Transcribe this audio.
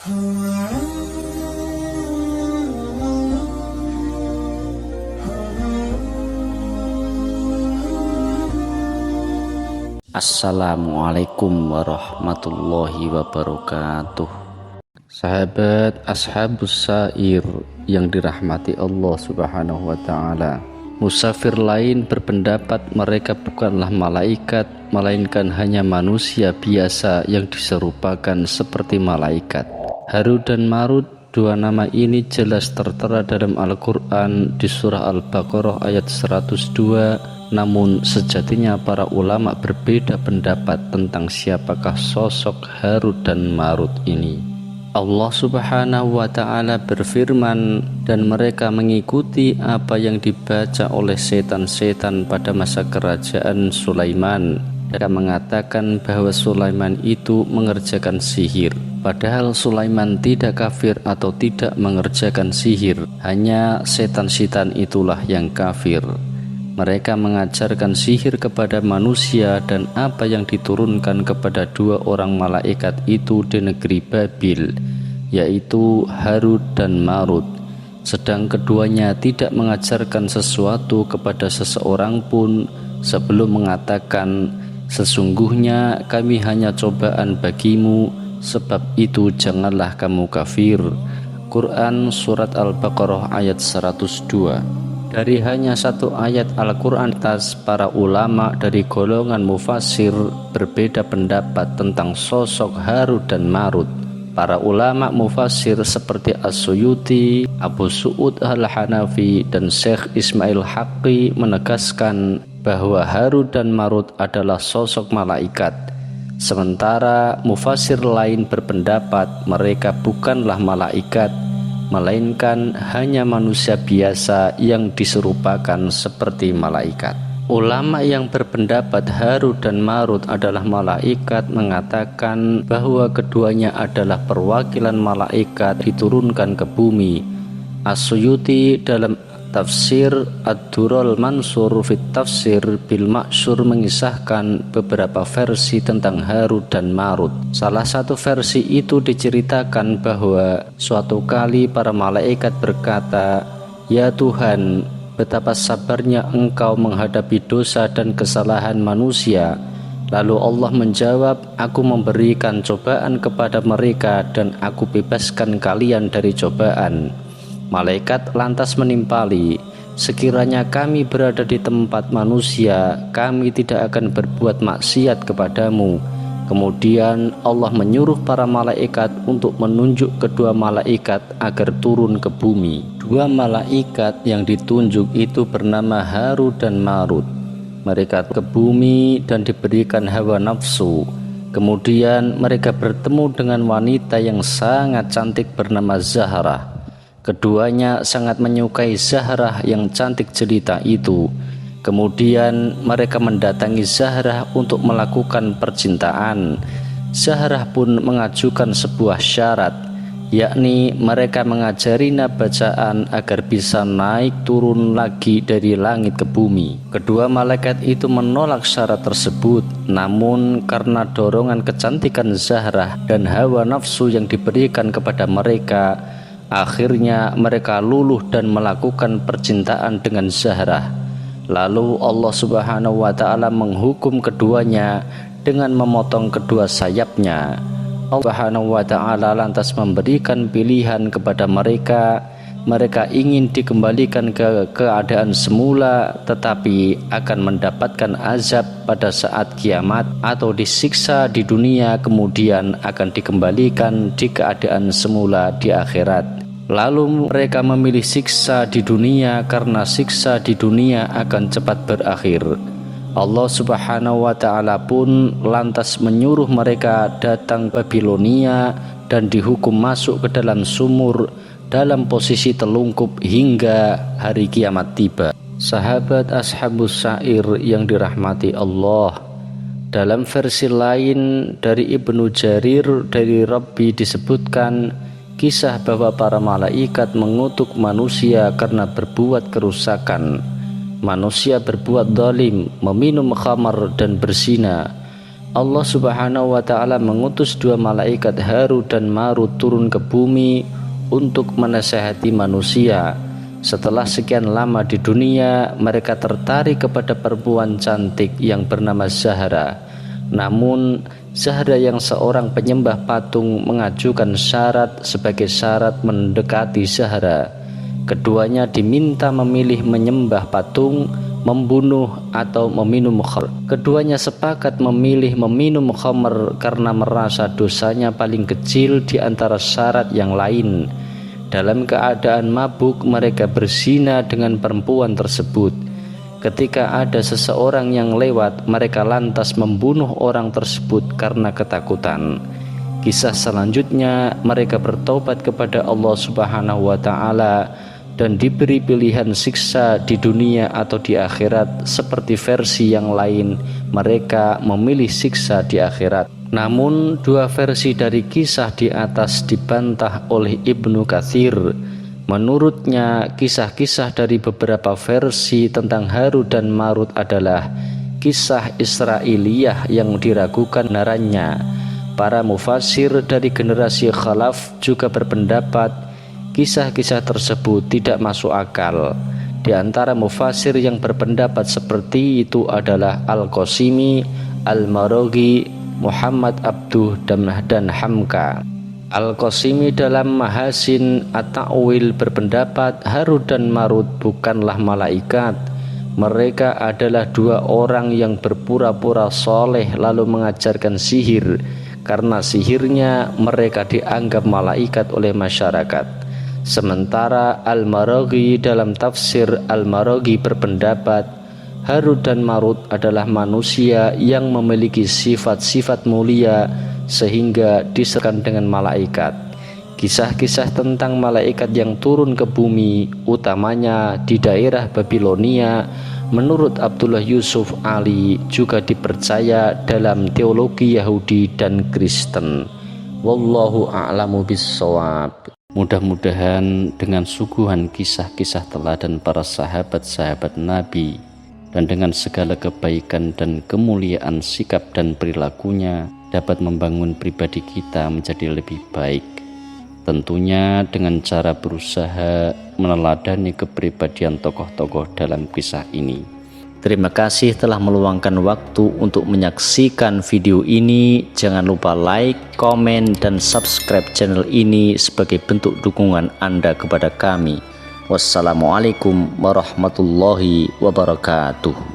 Assalamualaikum warahmatullahi wabarakatuh. Sahabat ashabus sa'ir yang dirahmati Allah subhanahu wa ta'ala, musafir lain berpendapat mereka bukanlah malaikat, melainkan hanya manusia biasa yang diserupakan seperti malaikat. Harut dan Marut, dua nama ini jelas tertera dalam Al-Quran di surah Al-Baqarah ayat 102. Namun sejatinya para ulama berbeda pendapat tentang siapakah sosok Harut dan Marut ini. Allah subhanahu wa ta'ala berfirman, dan mereka mengikuti apa yang dibaca oleh setan-setan pada masa kerajaan Sulaiman. Mereka mengatakan bahwa Sulaiman itu mengerjakan sihir. Padahal Sulaiman tidak kafir atau tidak mengerjakan sihir, hanya setan-setan itulah yang kafir. Mereka mengajarkan sihir kepada manusia dan apa yang diturunkan kepada dua orang malaikat itu di negeri Babil, yaitu Harut dan Marut. Sedang keduanya tidak mengajarkan sesuatu kepada seseorang pun sebelum mengatakan, sesungguhnya kami hanya cobaan bagimu, sebab itu janganlah kamu kafir. Quran Surat Al-Baqarah ayat 102. Dari hanya satu ayat Al-Quran atas, para ulama dari golongan mufassir berbeda pendapat tentang sosok Harut dan Marut. Para ulama mufassir seperti As-Suyuti, Abu Su'ud Al-Hanafi, dan Syekh Ismail Haqqi menegaskan bahwa Harut dan Marut adalah sosok malaikat. Sementara mufassir lain berpendapat mereka bukanlah malaikat, melainkan hanya manusia biasa yang diserupakan seperti malaikat. Ulama yang berpendapat Harut dan Marut adalah malaikat mengatakan bahwa keduanya adalah perwakilan malaikat diturunkan ke bumi. As-Suyuti dalam tafsir Ad-Durrul Mansur fit Tafsir bil Ma'syur mengisahkan beberapa versi tentang Harut dan Marut. Salah satu versi itu diceritakan bahwa suatu kali para malaikat berkata, "Ya Tuhan, betapa sabarnya Engkau menghadapi dosa dan kesalahan manusia." Lalu Allah menjawab, "Aku memberikan cobaan kepada mereka dan aku bebaskan kalian dari cobaan." Malaikat lantas menimpali, "Sekiranya kami berada di tempat manusia, kami tidak akan berbuat maksiat kepadamu." Kemudian Allah menyuruh para malaikat untuk menunjuk kedua malaikat agar turun ke bumi. Dua malaikat yang ditunjuk itu bernama Harut dan Marut. Mereka ke bumi dan diberikan hawa nafsu. Kemudian mereka bertemu dengan wanita yang sangat cantik bernama Zahrah. Keduanya sangat menyukai Zahrah yang cantik jelita itu. Kemudian mereka mendatangi Zahrah untuk melakukan percintaan. Zahrah pun mengajukan sebuah syarat, yakni mereka mengajarinya bacaan agar bisa naik turun lagi dari langit ke bumi. Kedua malaikat itu menolak syarat tersebut, namun karena dorongan kecantikan Zahrah dan hawa nafsu yang diberikan kepada mereka, akhirnya mereka luluh dan melakukan percintaan dengan Zahrah. Lalu Allah subhanahu wa ta'ala menghukum keduanya dengan memotong kedua sayapnya. Allah subhanahu wa ta'ala lantas memberikan pilihan kepada mereka. Mereka ingin dikembalikan ke keadaan semula tetapi akan mendapatkan azab pada saat kiamat, atau disiksa di dunia kemudian akan dikembalikan di keadaan semula di akhirat. Lalu mereka memilih siksa di dunia karena siksa di dunia akan cepat berakhir. Allah subhanahu wa ta'ala pun lantas menyuruh mereka datang ke Babilonia dan dihukum masuk ke dalam sumur dalam posisi telungkup hingga hari kiamat tiba. Sahabat ashabus sa'ir yang dirahmati Allah, dalam versi lain dari Ibnu Jarir dari Rabbi disebutkan kisah bahwa para malaikat mengutuk manusia karena berbuat kerusakan. Manusia berbuat zalim, meminum khamar dan berzina. Allah Subhanahu wa ta'ala mengutus 2 malaikat Harut dan Marut turun ke bumi untuk menasihati manusia. Setelah sekian lama di dunia, mereka tertarik kepada perempuan cantik yang bernama Zahra. Namun Zahra yang seorang penyembah patung mengajukan syarat sebagai syarat mendekati Zahra. Keduanya diminta memilih menyembah patung, membunuh, atau meminum khamr. Keduanya sepakat memilih meminum khamr karena merasa dosanya paling kecil di antara syarat yang lain. Dalam keadaan mabuk, mereka berzina dengan perempuan tersebut. Ketika ada seseorang yang lewat, mereka lantas membunuh orang tersebut karena ketakutan. Kisah selanjutnya, mereka bertobat kepada Allah Subhanahu wa ta'ala dan diberi pilihan siksa di dunia atau di akhirat. Seperti versi yang lain, mereka memilih siksa di akhirat. Namun 2 versi dari kisah di atas dibantah oleh Ibnu Katsir. Menurutnya, kisah-kisah dari beberapa versi tentang Harut dan Marut adalah kisah Israiliyah yang diragukan kebenarannya. Para mufassir dari generasi khalaf juga berpendapat kisah-kisah tersebut tidak masuk akal. Di antara mufassir yang berpendapat seperti itu adalah Al-Qasimi, Al-Maraghi, Muhammad Abduh, dan Hamka. Al-Qasimi dalam Mahasin At-Ta'wil berpendapat Harut dan Marut bukanlah malaikat. Mereka adalah 2 orang yang berpura-pura soleh lalu mengajarkan sihir. Karena sihirnya mereka dianggap malaikat oleh masyarakat. Sementara Al-Maraghi dalam tafsir Al-Maraghi berpendapat Harut dan Marut adalah manusia yang memiliki sifat-sifat mulia sehingga diserahkan dengan malaikat. Kisah-kisah tentang malaikat yang turun ke bumi, utamanya di daerah Babilonia, menurut Abdullah Yusuf Ali juga dipercaya dalam teologi Yahudi dan Kristen. Wallahu a'lamu bissawab. Mudah-mudahan dengan suguhan kisah-kisah teladan para sahabat-sahabat Nabi dan dengan segala kebaikan dan kemuliaan sikap dan perilakunya dapat membangun pribadi kita menjadi lebih baik. Tentunya dengan cara berusaha meneladani kepribadian tokoh-tokoh dalam kisah ini. Terima kasih telah meluangkan waktu untuk menyaksikan video ini. Jangan lupa like, komen, dan subscribe channel ini sebagai bentuk dukungan Anda kepada kami. Wassalamualaikum warahmatullahi wabarakatuh.